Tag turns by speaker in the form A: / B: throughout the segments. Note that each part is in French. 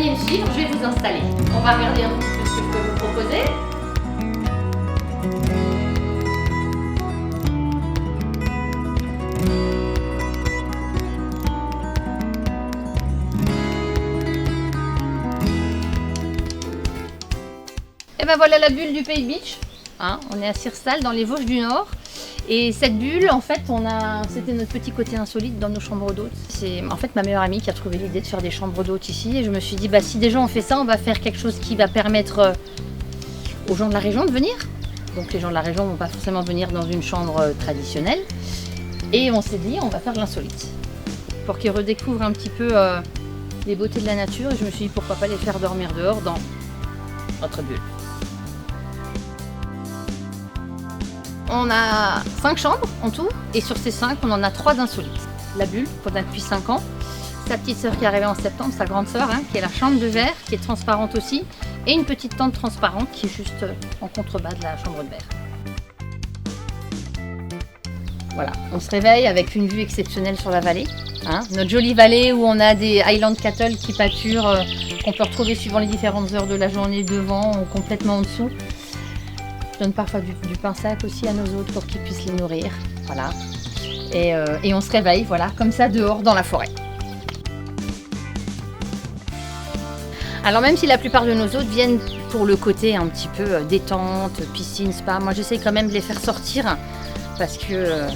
A: veuillez me suivre, je vais vous installer. On va regarder un petit peu ce que je peux vous proposer. Et ben voilà la bulle du Pays Beach. Hein, on est à Sirstal dans les Vosges du Nord. Et cette bulle, en fait, c'était notre petit côté insolite dans nos chambres d'hôtes. C'est en fait ma meilleure amie qui a trouvé l'idée de faire des chambres d'hôtes ici. Et je me suis dit, bah, si déjà on fait ça, on va faire quelque chose qui va permettre aux gens de la région de venir. Donc les gens de la région ne vont pas forcément venir dans une chambre traditionnelle. Et on s'est dit, on va faire de l'insolite. Pour qu'ils redécouvrent un petit peu les beautés de la nature. Et je me suis dit, pourquoi pas les faire dormir dehors dans notre bulle. On a 5 chambres en tout, et sur ces 5, on en a 3 insolites. La bulle, qu'on a depuis 5 ans, sa petite sœur qui est arrivée en septembre, sa grande sœur, hein, qui est la chambre de verre, qui est transparente aussi, et une petite tente transparente qui est juste en contrebas de la chambre de verre. Voilà, on se réveille avec une vue exceptionnelle sur la vallée. Hein, notre jolie vallée où on a des Highland Cattle qui pâturent, qu'on peut retrouver suivant les différentes heures de la journée devant ou complètement en dessous. Je donne parfois du pain sac aussi à nos hôtes pour qu'ils puissent les nourrir. Voilà. Et on se réveille, voilà, comme ça, dehors, dans la forêt. Alors même si la plupart de nos hôtes viennent pour le côté un petit peu détente, piscine, spa, moi j'essaie quand même de les faire sortir parce que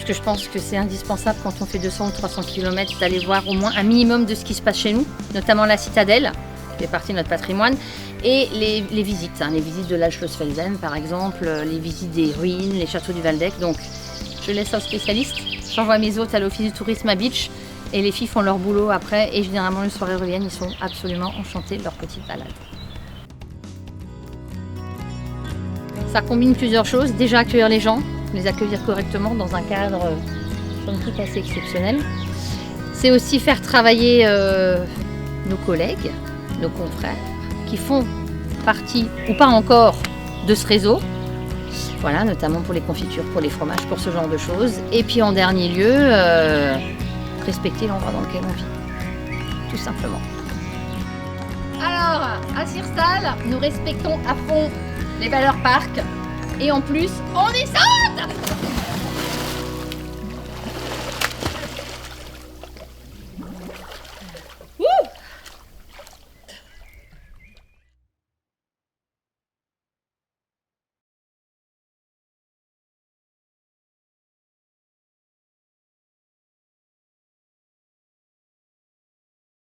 A: je pense que c'est indispensable quand on fait 200 ou 300 km d'aller voir au moins un minimum de ce qui se passe chez nous, notamment la citadelle, qui fait partie de notre patrimoine. Et les visites, hein, les visites de l'Alschlossfelsen par exemple, les visites des ruines, les châteaux du Waldeck. Donc je laisse ça aux spécialistes. J'envoie mes hôtes à l'office du tourisme à Beach et les filles font leur boulot après. Et généralement les soirées reviennent, ils sont absolument enchantés de leur petite balade. Ça combine plusieurs choses. Déjà accueillir les gens, les accueillir correctement dans un cadre somme toute assez exceptionnel. C'est aussi faire travailler nos collègues, nos confrères, qui font partie, ou pas encore, de ce réseau. Voilà, notamment pour les confitures, pour les fromages, pour ce genre de choses. Et puis en dernier lieu, respecter l'endroit dans lequel on vit, tout simplement. Alors, à Sirstal, nous respectons à fond les valeurs parc. Et en plus, on est saute!